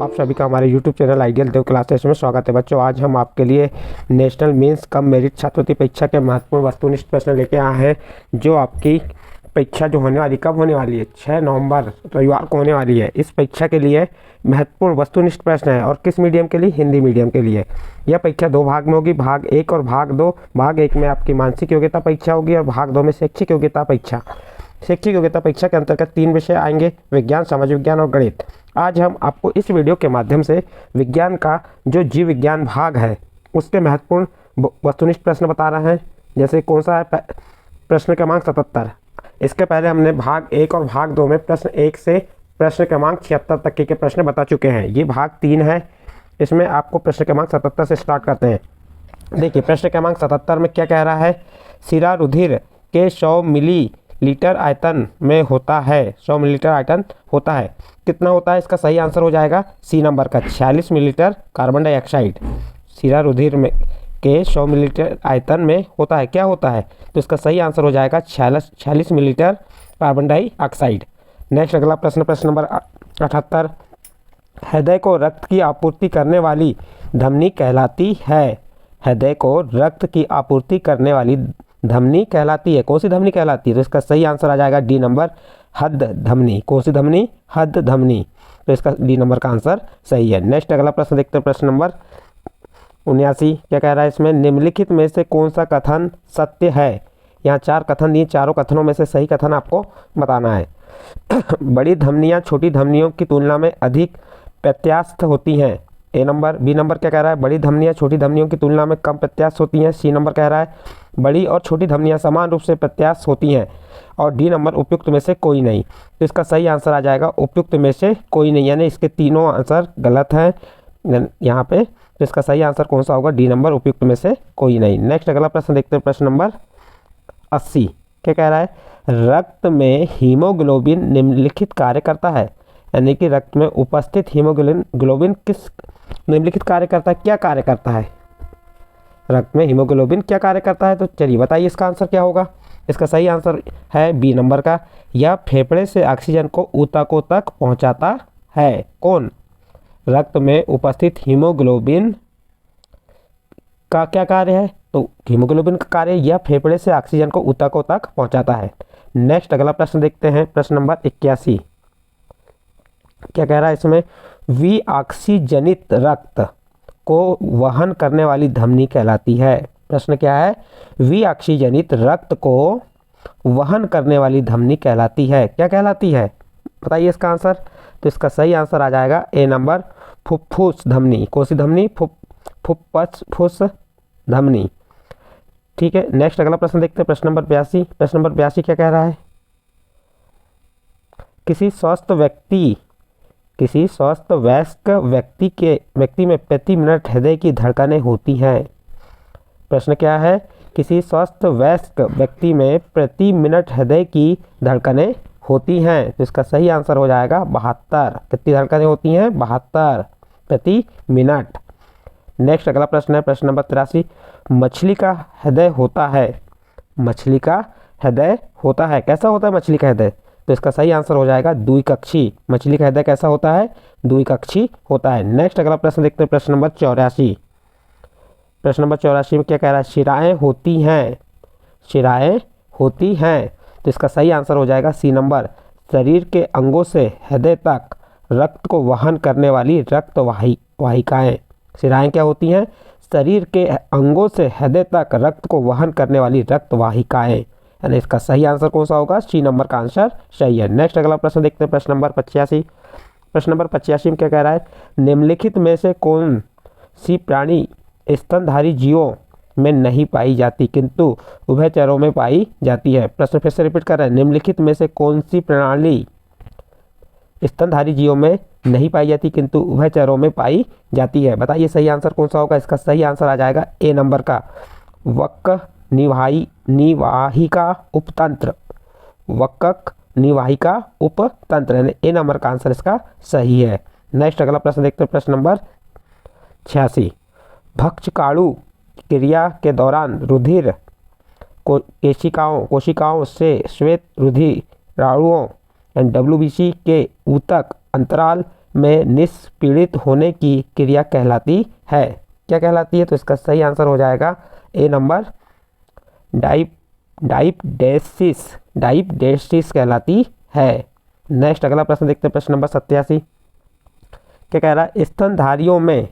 आप सभी का हमारे YouTube चैनल आइडियल देव क्लासेस में स्वागत है। बच्चों, आज हम आपके लिए नेशनल मेंस कम मेरिट छात्रवृत्ति परीक्षा के महत्वपूर्ण वस्तुनिष्ठ प्रश्न लेके आए हैं, जो आपकी परीक्षा जो होने वाली कब होने वाली है 6 नवंबर रविवार को होने वाली है। इस परीक्षा के लिए महत्वपूर्ण वस्तुनिष्ठ प्रश्न है और किस मीडियम के लिए? हिंदी मीडियम के लिए। यह परीक्षा 2 भाग में होगी, भाग 1 और भाग 2। भाग 1 में आपकी मानसिक योग्यता परीक्षा होगी और भाग 2 में शैक्षिक योग्यता परीक्षा। शैक्षिक योग्यता परीक्षा के अंतर्गत 3 विषय आएंगे, विज्ञान, समाज विज्ञान और गणित। आज हम आपको इस वीडियो के माध्यम से विज्ञान का जो जीव विज्ञान भाग है उसके महत्वपूर्ण वस्तुनिष्ठ प्रश्न बता रहे हैं। जैसे कौन सा है? प्रश्न क्रमांक 77। इसके पहले हमने भाग 1 और भाग 2 में प्रश्न 1 से प्रश्न क्रमांक 76 तक के प्रश्न बता चुके हैं। ये भाग 3 है, इसमें आपको प्रश्न क्रमांक 77 से स्टार्ट करते हैं। देखिए, प्रश्न क्रमांक 77 में क्या कह रहा है? शिरा रुधिर के 100 मिलीलीटर आयतन में होता है। 100 मिलीलीटर आयतन होता है। कितना होता है? इसका सही आंसर हो जाएगा सी नंबर का 46 मिलीलीटर कार्बन डाइऑक्साइड। शिरा रुधिर में के 100 मिलीलीटर आयतन में होता है, क्या होता है? तो इसका सही आंसर हो जाएगा 46 मिलीलीटर कार्बन डाइऑक्साइड। नेक्स्ट अगला प्रश्न, प्रश्न नंबर 78। हृदय को रक्त की आपूर्ति करने वाली धमनी कहलाती है। हृदय को रक्त की आपूर्ति करने वाली धमनी कहलाती है। कौन सी धमनी कहलाती है? तो इसका सही आंसर आ जाएगा डी नंबर, हद धमनी। कौन सी धमनी? हद धमनी। तो इसका डी नंबर का आंसर सही है। नेक्स्ट अगला प्रश्न देखते हैं, प्रश्न नंबर 79। क्या कह रहा है इसमें? निम्नलिखित में से कौन सा कथन सत्य है? यहाँ 4 कथन दिए, चारों कथनों में से सही कथन आपको बताना है। बड़ी धमनियाँ छोटी धमनियों की तुलना में अधिक प्रत्यास्थ होती हैं। ए नंबर। बी नंबर क्या कह रहा है? बड़ी धमनियाँ छोटी धमनियों की तुलना में कम प्रत्यास्थ होती हैं। सी नंबर कह रहा है बड़ी और छोटी धमनियाँ समान रूप से प्रत्यास्थ होती हैं। और डी नंबर उपयुक्त में से कोई नहीं। तो इसका सही आंसर आ जाएगा उपयुक्त में से कोई नहीं, यानी इसके तीनों आंसर गलत हैं यहाँ पे। तो इसका सही आंसर कौन सा होगा? डी नंबर, उपयुक्त में से कोई नहीं। नेक्स्ट अगला प्रश्न देखते हैं, प्रश्न नंबर 80। क्या कह रहा है? रक्त में हीमोग्लोबिन निम्नलिखित कार्य करता है। यानी कि रक्त में उपस्थित हीमोग्लोबिन किस निम्नलिखित कार्य करता है? क्या कार्य करता है? रक्त में हीमोग्लोबिन क्या कार्य करता है? तो चलिए बताइए इसका आंसर क्या होगा। इसका सही आंसर है बी नंबर का, यह फेफड़े से ऑक्सीजन को ऊतकों तक पहुंचाता है। कौन? रक्त में उपस्थित हीमोग्लोबिन का क्या कार्य है? तो हीमोग्लोबिन का कार्य यह फेफड़े से ऑक्सीजन को ऊतकों तक पहुंचाता है। नेक्स्ट अगला प्रश्न देखते हैं, प्रश्न नंबर 81। क्या कह रहा है इसमें? विऑक्सीजनित रक्त को वहन करने वाली धमनी कहलाती है। प्रश्न क्या है? विऑक्सीजनित रक्त को वहन करने वाली धमनी कहलाती है। क्या कहलाती है? बताइए इसका आंसर। तो इसका सही आंसर आ जाएगा ए नंबर, फुफ्फुस धमनी। कौन सी धमनी? फुफ्फुस धमनी। ठीक है। नेक्स्ट अगला प्रश्न देखते हैं, प्रश्न नंबर 82। प्रश्न नंबर 82 क्या कह रहा है? किसी स्वस्थ वयस्क व्यक्ति में प्रति मिनट हृदय की धड़कनें होती हैं। प्रश्न क्या है? किसी स्वस्थ वयस्क व्यक्ति में प्रति मिनट हृदय की धड़कनें होती हैं। तो इसका सही आंसर हो जाएगा 72। कितनी धड़कनें होती हैं? 72 प्रति मिनट। नेक्स्ट अगला प्रश्न है, प्रश्न नंबर 83। मछली का हृदय होता है। मछली का हृदय होता है, कैसा होता है मछली का हृदय? तो इसका सही आंसर हो जाएगा द्विकक्षी। मछली का हृदय कैसा होता है? द्विकक्षी होता है। नेक्स्ट अगला प्रश्न देखते हैं, प्रश्न नंबर 84। प्रश्न नंबर 84 में क्या कह रहा है? शिराएं होती हैं। शिराएं होती हैं। तो इसका सही आंसर हो जाएगा सी नंबर, शरीर के अंगों से हृदय तक रक्त को वहन करने वाली रक्त वाहिकाएं। शिराएं क्या होती हैं? शरीर के अंगों से हृदय तक रक्त को वहन करने वाली रक्त वाहिकाएं। यानी इसका सही आंसर कौन सा होगा? सी नंबर का आंसर सही है। नेक्स्ट अगला प्रश्न देखते हैं, प्रश्न नंबर 85। प्रश्न नंबर 85 में क्या कह रहा है? निम्नलिखित में से कौन सी प्राणी स्तनधारी जीवों में नहीं पाई जाती किंतु उभयचरों में पाई जाती है? प्रश्न फिर से रिपीट कर रहा है, निम्नलिखित में से कौन सी प्रणाली स्तनधारी जीवों में नहीं पाई जाती किंतु उभयचरों में पाई जाती है? बताइए सही आंसर कौन सा होगा। इसका सही आंसर आ जाएगा ए नंबर का, वक्क निवाहिका उपतंत्र। वक्क निवाहिका उपतंत्र, यानी ए नंबर का आंसर इसका सही है। नेक्स्ट अगला प्रश्न देखते हैं, प्रश्न नंबर 86। भक्षकाणु क्रिया के दौरान रुधिर कोशिकाओं से श्वेत रुधिराणुओं WBC के ऊतक अंतराल में निष्पीड़ित होने की क्रिया कहलाती है। क्या कहलाती है? तो इसका सही आंसर हो जाएगा ए नंबर, डाइपडेसिस कहलाती है। नेक्स्ट अगला प्रश्न देखते हैं, प्रश्न नंबर 87। क्या कह रहा है? स्तनधारियों में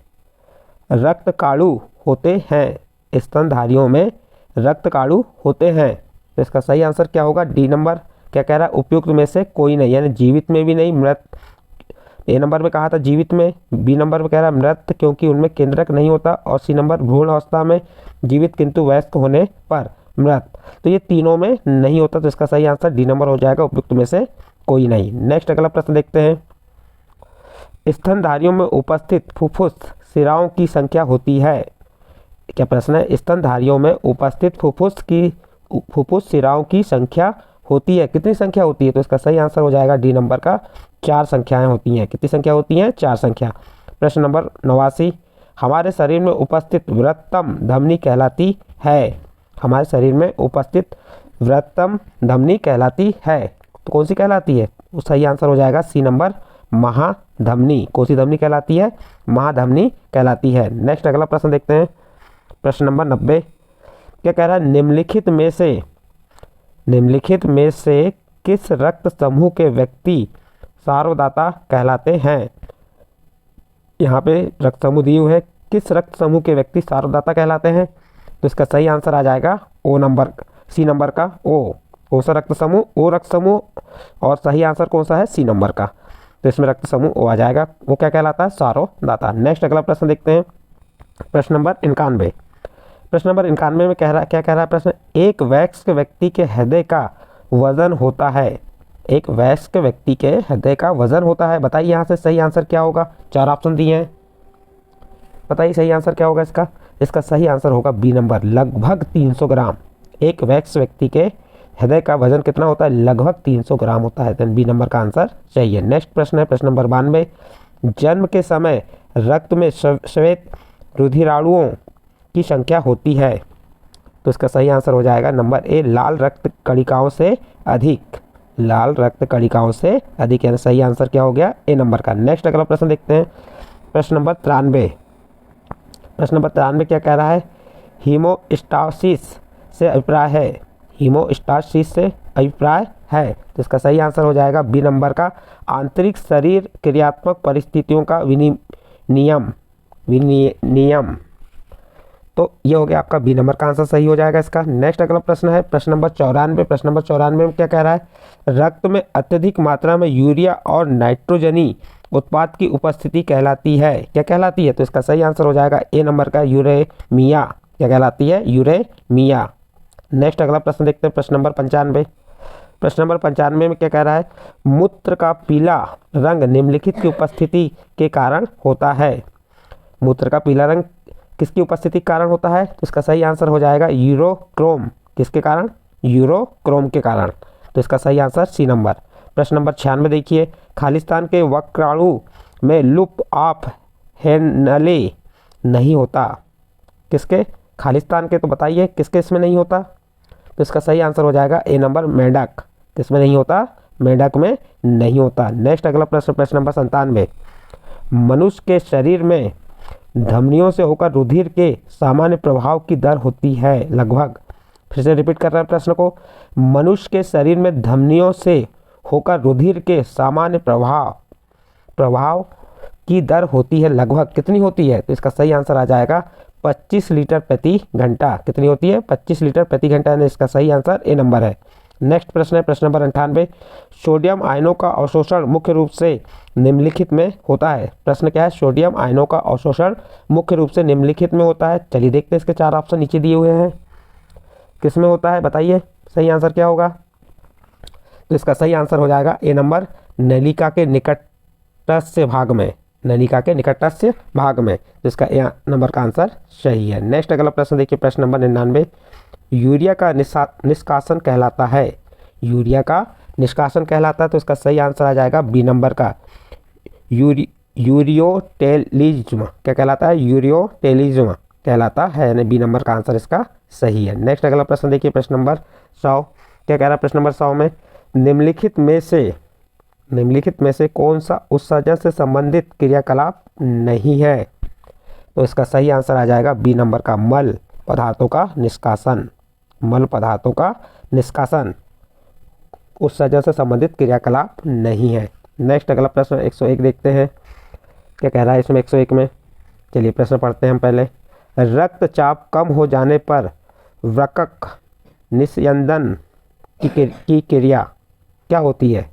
रक्तकाणु होते हैं। स्तनधारियों में रक्तकाणु होते हैं। तो इसका सही आंसर क्या होगा? D number. क्या कह रहा है? उपयुक्त में से कोई नहीं, यानी जीवित में भी नहीं, मृत। ए नंबर में कहा था जीवित में, बी नंबर में कह रहा है मृत क्योंकि उनमें केंद्रक नहीं होता, और सी नंबर भ्रूण अवस्था में जीवित किंतु वयस्क होने पर मृत। तो ये तीनों में नहीं होता, तो इसका सही आंसर डी नंबर हो जाएगा, उपयुक्त में से कोई नहीं। नेक्स्ट अगला प्रश्न देखते हैं। स्तनधारियों में उपस्थित फुफ्फुस शिराओं की संख्या होती है। क्या प्रश्न है? स्तनधारियों में उपस्थित फुफ्फुस शिराओं की संख्या होती है। कितनी संख्या होती है? तो इसका सही आंसर हो जाएगा डी नंबर का, 4 संख्याएं होती हैं। कितनी संख्या होती हैं? 4 संख्या। प्रश्न नंबर 89। हमारे शरीर में उपस्थित वृत्तम धमनी कहलाती है। हमारे शरीर में उपस्थित वृत्तम धमनी कहलाती है। तो कौन सी कहलाती है? वो सही आंसर हो जाएगा सी नंबर, महाधमनी। कौन सी धमनी कहलाती है? महाधमनी कहलाती है। नेक्स्ट अगला प्रश्न देखते हैं, प्रश्न नंबर 90। क्या कह रहा है? निम्नलिखित में से किस रक्त समूह के व्यक्ति सार्वदाता कहलाते हैं? यहाँ पे रक्त समूह दिए हुए हैं, किस रक्त समूह के व्यक्ति सार्वदाता कहलाते हैं? तो इसका सही आंसर आ जाएगा ओ नंबर, सी नंबर का ओ। कौन सा रक्त समूह? ओ रक्त समूह। और सही आंसर कौन सा है? सी नंबर का। तो इसमें रक्त समूह ओ आ जाएगा। वो क्या कहलाता है? सार्वदाता। नेक्स्ट अगला प्रश्न देखते हैं, प्रश्न नंबर 91। प्रश्न नंबर 91 में क्या कह रहा है प्रश्न? एक वयस्क व्यक्ति के हृदय का वजन होता है। एक वयस्क व्यक्ति के हृदय का वजन होता है। बताइए यहाँ से सही आंसर क्या होगा? 4 ऑप्शन दिए हैं, बताइए सही आंसर क्या होगा इसका? इसका सही आंसर होगा बी नंबर, लगभग 300 ग्राम। एक वयस्क व्यक्ति के हृदय का वजन कितना होता है? लगभग 300 ग्राम होता है। बी नंबर का आंसर चाहिए। नेक्स्ट प्रश्न है प्रश्न नंबर 92। जन्म के समय रक्त में श्वेत रुधिराणुओं की संख्या होती है। तो इसका सही आंसर हो जाएगा नंबर ए, लाल रक्त कणिकाओं से अधिक। लाल रक्त कणिकाओं से अधिक, यानी सही आंसर क्या हो गया? ए नंबर का। नेक्स्ट अगला प्रश्न देखते हैं, प्रश्न नंबर 93। प्रश्न नंबर 93 क्या कह रहा है? हीमोस्टासिस से अभिप्राय है। हीमोस्टासिस से अभिप्राय है। तो इसका सही आंसर हो जाएगा बी नंबर का, आंतरिक शरीर क्रियात्मक परिस्थितियों का विनियम। तो ये हो गया आपका बी नंबर का आंसर सही हो जाएगा इसका। नेक्स्ट अगला प्रश्न है प्रश्न नंबर 94। प्रश्न नंबर 94 में क्या कह रहा है? रक्त में अत्यधिक मात्रा में यूरिया और नाइट्रोजनी उत्पाद की उपस्थिति कहलाती है। क्या कहलाती है? तो इसका सही आंसर हो जाएगा ए नंबर का, यूरेमिया। क्या कहलाती है? यूरेमिया। नेक्स्ट अगला प्रश्न देखते हैं, प्रश्न नंबर 95। प्रश्न नंबर 95 में क्या कह रहा है? मूत्र का पीला रंग निम्नलिखित की उपस्थिति के कारण होता है। मूत्र का पीला रंग किसकी उपस्थिति के कारण होता है? तो इसका सही आंसर हो जाएगा यूरोक्रोम। किसके कारण? यूरोक्रोम के कारण। तो इसका सही आंसर सी नंबर। प्रश्न नंबर 96 देखिए, खालिस्तान के वक्राणु में लूप ऑफ हेनले नहीं होता। किसके? खालिस्तान के। तो बताइए किसके इसमें नहीं होता? तो इसका सही आंसर हो जाएगा ए नंबर, मेंढक। किसमें नहीं होता? मेंढक में नहीं होता। नेक्स्ट अगला प्रश्न, प्रश्न नंबर 97। मनुष्य के शरीर में धमनियों से होकर रुधिर के सामान्य प्रवाह की दर होती है लगभग। फिर से रिपीट कर रहे हैं प्रश्न को। मनुष्य के शरीर में धमनियों से होकर रुधिर के सामान्य प्रवाह की दर होती है लगभग। कितनी होती है? तो इसका सही आंसर आ जाएगा 25 लीटर प्रति घंटा। कितनी होती है? 25 लीटर प्रति घंटा, यानी इसका सही आंसर ए नंबर है। नेक्स्ट प्रश्न है प्रश्न नंबर 98। सोडियम आयनों का अवशोषण मुख्य रूप से निम्नलिखित में होता है। प्रश्न क्या है? सोडियम आयनों का अवशोषण मुख्य रूप से निम्नलिखित में होता है। चलिए देखते हैं, इसके 4 ऑप्शन नीचे दिए हुए हैं, किस में होता है? बताइए सही आंसर क्या होगा? तो इसका सही आंसर हो जाएगा ए नंबर, नलिका के निकटस्थ भाग में। नलिका के निकटस्थ भाग में। तो इसका ए नंबर का आंसर सही है। नेक्स्ट अगला प्रश्न देखिए, प्रश्न नंबर 99। यूरिया का निष्कासन कहलाता है। यूरिया का निष्कासन कहलाता है। तो इसका सही आंसर आ जाएगा बी नंबर का, यूरियोटेलिज्म। क्या कहलाता है? यूरियोटेलिज्म कहलाता है, यानी बी नंबर का आंसर इसका सही है। नेक्स्ट अगला प्रश्न देखिए, प्रश्न नंबर 100। क्या कह रहा है प्रश्न नंबर 100 में? निम्नलिखित में से निम्नलिखित में से कौन सा उत्सर्जन से संबंधित क्रियाकलाप नहीं है? तो इसका सही आंसर आ जाएगा बी नंबर का मल पदार्थों का निष्कासन। मल पदार्थों का निष्कासन उत्सर्जन से संबंधित क्रियाकलाप नहीं है। नेक्स्ट अगला प्रश्न 101 देखते हैं क्या कह रहा है इसमें 101 में। चलिए प्रश्न पढ़ते हैं हम पहले। रक्तचाप कम हो जाने पर वृक्क निस्यंदन की क्रिया क्या होती है?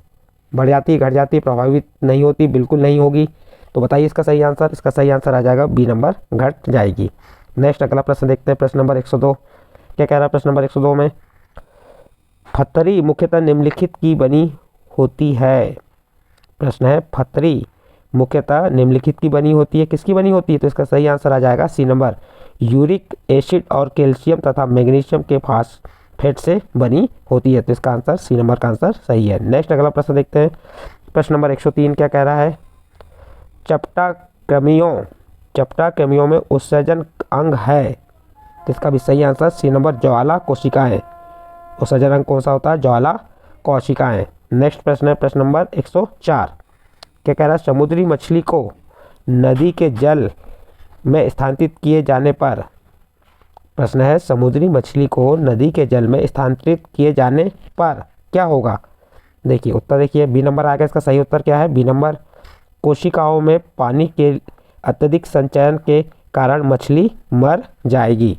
बढ़ जाती है, घट जाती है, प्रभावित नहीं होती, बिल्कुल नहीं होगी? तो बताइए इसका सही आंसर। इसका सही आंसर आ जाएगा बी नंबर, घट जाएगी। नेक्स्ट अगला प्रश्न देखते हैं प्रश्न नंबर 102 क्या कह रहा है प्रश्न नंबर 102 में। फत्तरी मुख्यतः निम्नलिखित की बनी होती है। प्रश्न है फत्तरी मुख्यतः निम्नलिखित की बनी होती है, किसकी बनी होती है? तो इसका सही आंसर आ जाएगा सी नंबर, यूरिक एसिड और कैल्शियम तथा मैग्नीशियम के फास्फेट से बनी होती है। तो इसका आंसर सी नंबर का आंसर सही है। नेक्स्ट अगला प्रश्न देखते हैं प्रश्न नंबर 103 क्या कह रहा है। चपटा कृमियों में उत्सर्जन अंग है, तो इसका भी सही आंसर सी नंबर, ज्वाला कोशिकाएं। उत्सर्जन अंग कौन सा होता है? ज्वाला कोशिकाएं। नेक्स्ट प्रश्न है प्रश्न नंबर 104 क्या कह रहा है। समुद्री मछली को नदी के जल में स्थानांतरित किए जाने पर, प्रश्न है समुद्री मछली को नदी के जल में स्थानांतरित किए जाने पर क्या होगा? देखिए उत्तर देखिए बी नंबर आएगा। इसका सही उत्तर क्या है? बी नंबर, कोशिकाओं में पानी के अत्यधिक संचयन के कारण मछली मर जाएगी।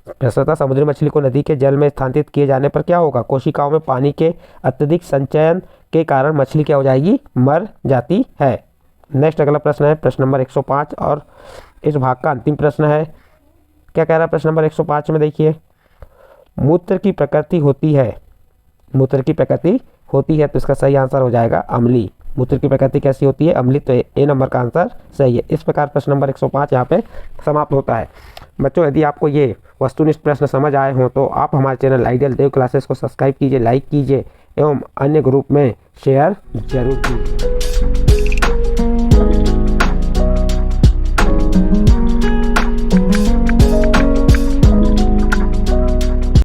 प्रश्न था समुद्री मछली को नदी के जल में स्थानांतरित किए जाने पर क्या होगा? कोशिकाओं में पानी के अत्यधिक संचयन के कारण मछली क्या हो जाएगी? मर जाती है। नेक्स्ट अगला प्रश्न है प्रश्न नंबर 105 और इस भाग का अंतिम प्रश्न है क्या कह रहा है प्रश्न नंबर 105 में। देखिए मूत्र की प्रकृति होती है, मूत्र की प्रकृति होती है, तो इसका सही आंसर हो जाएगा अम्लीय। मूत्र की प्रकृति कैसी होती है? अम्लीय। तो ए नंबर का आंसर सही है। इस प्रकार प्रश्न नंबर 105 यहाँ पे समाप्त होता है। बच्चों यदि आपको ये वस्तुनिष्ठ प्रश्न समझ आए हों तो आप हमारे चैनल आइडियल देव क्लासेस को सब्सक्राइब कीजिए, लाइक कीजिए एवं अन्य ग्रुप में शेयर जरूर कीजिए।